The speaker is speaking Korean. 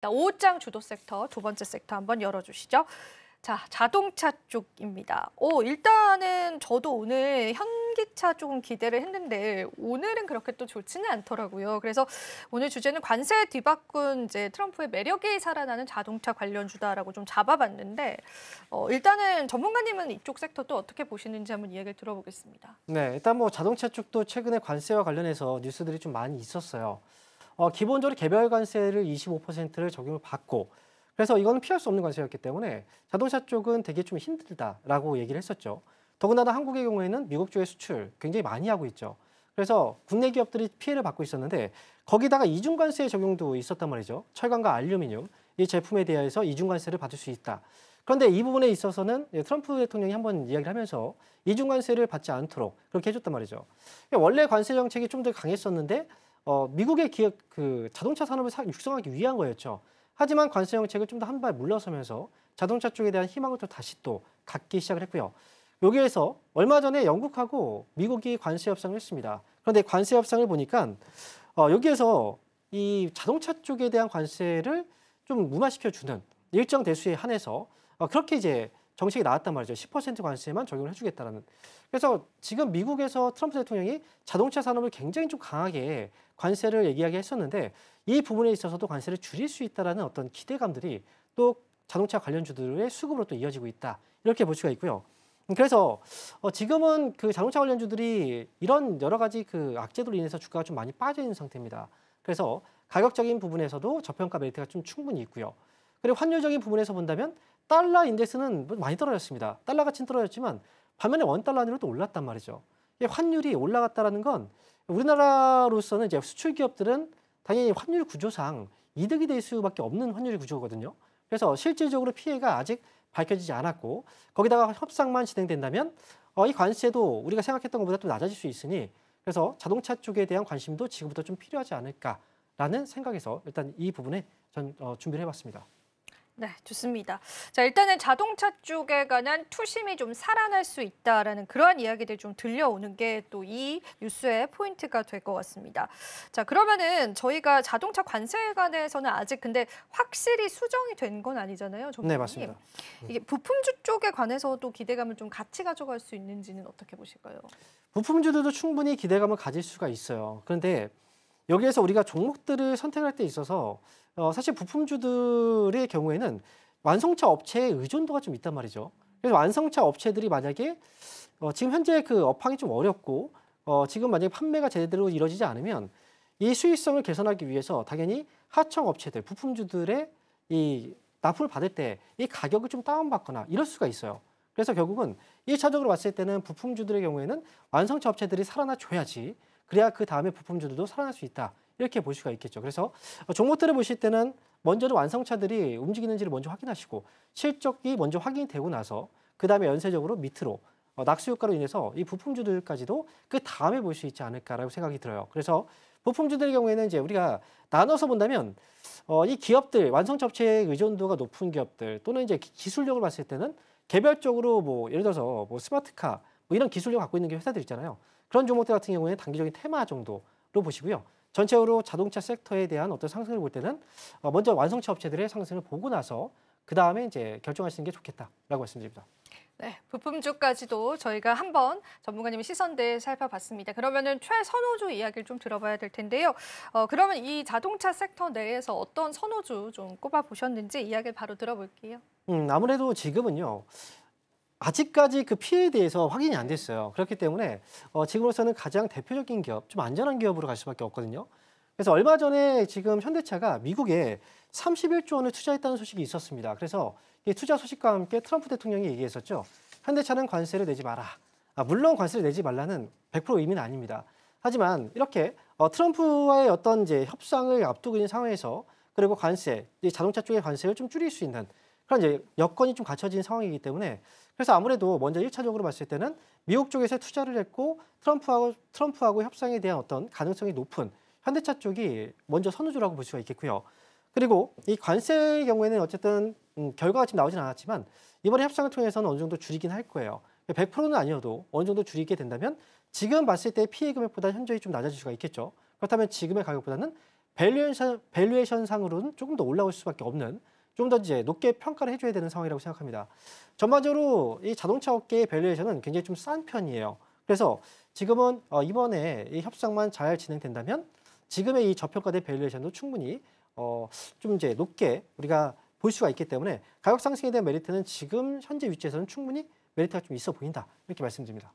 오장 주도 섹터 두 번째 섹터 한번 열어주시죠. 자, 자동차 쪽입니다. 일단은 저도 오늘 현기차 조금 기대를 했는데 오늘은 그렇게 또 좋지는 않더라고요. 그래서 오늘 주제는 관세 뒤바꾼 이제 트럼프의 매력이 살아나는 자동차 관련주다라고 좀 잡아봤는데 일단은 전문가님은 이쪽 섹터 또 어떻게 보시는지 한번 이야기를 들어보겠습니다. 네, 일단 뭐 자동차 쪽도 최근에 관세와 관련해서 뉴스들이 좀 많이 있었어요. 기본적으로 개별 관세를 25%를 적용을 받고, 그래서 이거는 피할 수 없는 관세였기 때문에 자동차 쪽은 되게 좀 힘들다라고 얘기를 했었죠. 더군다나 한국의 경우에는 미국 쪽에 수출 굉장히 많이 하고 있죠. 그래서 국내 기업들이 피해를 받고 있었는데 거기다가 이중 관세 적용도 있었단 말이죠. 철강과 알루미늄 이 제품에 대해서 이중 관세를 받을 수 있다. 그런데 이 부분에 있어서는 트럼프 대통령이 한번 이야기를 하면서 이중 관세를 받지 않도록 그렇게 해줬단 말이죠. 원래 관세 정책이 좀 더 강했었는데 미국의 기업 그 자동차 산업을 육성하기 위한 거였죠. 하지만 관세 정책을 좀 더 한 발 물러서면서 자동차 쪽에 대한 희망을 또 다시 또 갖기 시작을 했고요. 여기에서 얼마 전에 영국하고 미국이 관세 협상을 했습니다. 그런데 관세 협상을 보니까 여기에서 이 자동차 쪽에 대한 관세를 좀 무마시켜 주는 일정 대수에 한해서 그렇게 이제 정책이 나왔단 말이죠. 10% 관세만 적용을 해주겠다라는. 그래서 지금 미국에서 트럼프 대통령이 자동차 산업을 굉장히 좀 강하게 관세를 얘기하게 했었는데 이 부분에 있어서도 관세를 줄일 수 있다라는 어떤 기대감들이 또 자동차 관련주들의 수급으로 또 이어지고 있다. 이렇게 볼 수가 있고요. 그래서 지금은 그 자동차 관련주들이 이런 여러 가지 그 악재들로 인해서 주가가 좀 많이 빠져 있는 상태입니다. 그래서 가격적인 부분에서도 저평가 메리트가 좀 충분히 있고요. 그리고 환율적인 부분에서 본다면 달러 인덱스는 많이 떨어졌습니다. 달러 가치는 떨어졌지만 반면에 원달러 환율은 또 올랐단 말이죠. 이 환율이 올라갔다라는 건 우리나라로서는 이제 수출 기업들은 당연히 환율 구조상 이득이 될 수밖에 없는 환율 구조거든요. 그래서 실질적으로 피해가 아직 밝혀지지 않았고 거기다가 협상만 진행된다면 이 관세도 우리가 생각했던 것보다 또 낮아질 수 있으니 그래서 자동차 쪽에 대한 관심도 지금부터 좀 필요하지 않을까라는 생각에서 일단 이 부분에 전 준비를 해봤습니다. 네, 좋습니다. 자, 일단은 자동차 쪽에 관한 투심이 좀 살아날 수 있다라는 그러한 이야기들 좀 들려오는 게 또 이 뉴스의 포인트가 될 것 같습니다. 자, 그러면은 저희가 자동차 관세에 관해서는 아직 근데 확실히 수정이 된 건 아니잖아요, 네, 전문가님. 맞습니다. 이게 부품주 쪽에 관해서도 기대감을 좀 같이 가져갈 수 있는지는 어떻게 보실까요? 부품주들도 충분히 기대감을 가질 수가 있어요. 그런데 여기에서 우리가 종목들을 선택할 때 있어서 사실 부품주들의 경우에는 완성차 업체의 의존도가 좀 있단 말이죠. 그래서 완성차 업체들이 만약에 지금 현재 그 업황이 좀 어렵고 지금 만약에 판매가 제대로 이루어지지 않으면 이 수익성을 개선하기 위해서 당연히 하청 업체들, 부품주들의 이 납품을 받을 때 이 가격을 좀 다운받거나 이럴 수가 있어요. 그래서 결국은 1차적으로 봤을 때는 부품주들의 경우에는 완성차 업체들이 살아나 줘야지 그래야 그 다음에 부품주들도 살아날 수 있다. 이렇게 볼 수가 있겠죠. 그래서 종목들을 보실 때는 먼저는 완성차들이 움직이는지를 먼저 확인하시고 실적이 먼저 확인이 되고 나서 그 다음에 연쇄적으로 밑으로 낙수 효과로 인해서 이 부품주들까지도 그 다음에 볼 수 있지 않을까라고 생각이 들어요. 그래서 부품주들의 경우에는 이제 우리가 나눠서 본다면 이 기업들 완성차 업체의 의존도가 높은 기업들 또는 이제 기술력을 봤을 때는 개별적으로 뭐 예를 들어서 뭐 스마트카 뭐 이런 기술력 갖고 있는 회사들 있잖아요. 그런 종목들 같은 경우에는 단기적인 테마 정도로 보시고요. 전체적으로 자동차 섹터에 대한 어떤 상승을 볼 때는 먼저 완성차 업체들의 상승을 보고 나서 그 다음에 이제 결정하시는 게 좋겠다라고 말씀드립니다. 네, 부품주까지도 저희가 한번 전문가님의 시선들 살펴봤습니다. 그러면은 최선호주 이야기를 좀 들어봐야 될 텐데요. 그러면 이 자동차 섹터 내에서 어떤 선호주 좀 꼽아보셨는지 이야기를 바로 들어볼게요. 아무래도 지금은요. 아직까지 그 피해에 대해서 확인이 안 됐어요. 그렇기 때문에 지금으로서는 가장 대표적인 기업, 좀 안전한 기업으로 갈 수밖에 없거든요. 그래서 얼마 전에 지금 현대차가 미국에 31조 원을 투자했다는 소식이 있었습니다. 그래서 이 투자 소식과 함께 트럼프 대통령이 얘기했었죠. 현대차는 관세를 내지 마라. 물론 관세를 내지 말라는 100% 의미는 아닙니다. 하지만 이렇게 트럼프와의 어떤 이제 협상을 앞두고 있는 상황에서 그리고 관세, 이 자동차 쪽의 관세를 좀 줄일 수 있는 그런 이제 여건이 좀 갖춰진 상황이기 때문에 그래서 아무래도 먼저 1차적으로 봤을 때는 미국 쪽에서 투자를 했고 트럼프하고 협상에 대한 어떤 가능성이 높은 현대차 쪽이 먼저 선호주라고 볼 수가 있겠고요. 그리고 이 관세의 경우에는 어쨌든 결과가 지금 나오진 않았지만 이번에 협상을 통해서는 어느 정도 줄이긴 할 거예요. 100%는 아니어도 어느 정도 줄이게 된다면 지금 봤을 때 피해 금액보다 현저히 좀 낮아질 수가 있겠죠. 그렇다면 지금의 가격보다는 밸류에이션상으로는 조금 더 올라올 수밖에 없는 좀 더 이제 높게 평가를 해줘야 되는 상황이라고 생각합니다. 전반적으로 이 자동차 업계의 밸류에이션은 굉장히 좀 싼 편이에요. 그래서 지금은 이번에 이 협상만 잘 진행된다면 지금의 이 저평가된 밸류에이션도 충분히 좀 이제 높게 우리가 볼 수가 있기 때문에 가격 상승에 대한 메리트는 지금 현재 위치에서는 충분히 메리트가 좀 있어 보인다 이렇게 말씀드립니다.